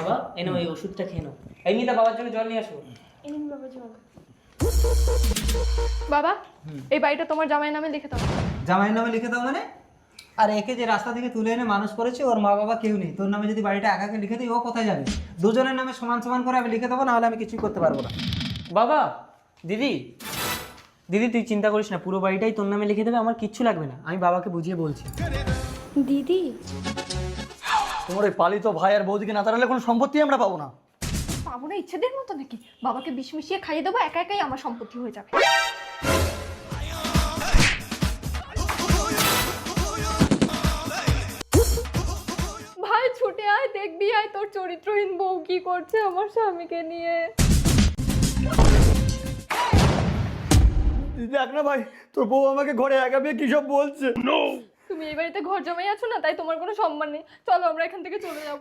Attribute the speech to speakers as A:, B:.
A: বাবা এনে ওই ওষুধটা খেয়ে নাও। এই মিতা বাবার জন্য জল নিয়ে আসো।
B: বাবা এই বাড়িটা তোমার জামাইয়ের নামে লিখে দাও।
C: জামাইয়ের নামে লিখে দাও মানে? আর একে যে রাস্তা থেকে তুলে এনে মানুষ করেছে, ওর মা বাবা কেউ নেই, তোর নামে যদি বাড়িটা একাকে লিখে দিই ও কোথায় যাবে? দুজনের নামে সমান সমান করে আমি লিখে দেবো, নাহলে আমি কিছুই করতে পারবো না।
A: বাবা দিদি দিদি তুই চিন্তা করিস না, পুরো বাড়িটাই তোর নামে লিখে দেবে, আমার কিচ্ছু লাগবে না, আমি বাবাকে বুঝিয়ে বলছি।
B: দিদি
D: তোমার ওই পালিত ভাই আর বৌদিকে না তাড়ালে কোনো সম্পত্তি আমরা পাবো না।
B: পাবো না ইচ্ছেদের মতো নাকি? বাবাকে বিষ মিশিয়ে খাইয়ে দেবো, একা একাই আমার সম্পত্তি হয়ে যাবে। ভাই ছুটে আয়, দেখবি আয় তোর চরিত্রহীন বউ কি করছে আমার স্বামীকে নিয়ে।
D: দেখ না ভাই, তোর বউ আমাকে ঘরে একা পেয়ে কি সব বলছে।
B: তুমি এই বাড়িতে ঘর জমাই আছো না, তাই তোমার কোনো সম্মান নেই। চলো আমরা এখান থেকে চলে যাবো।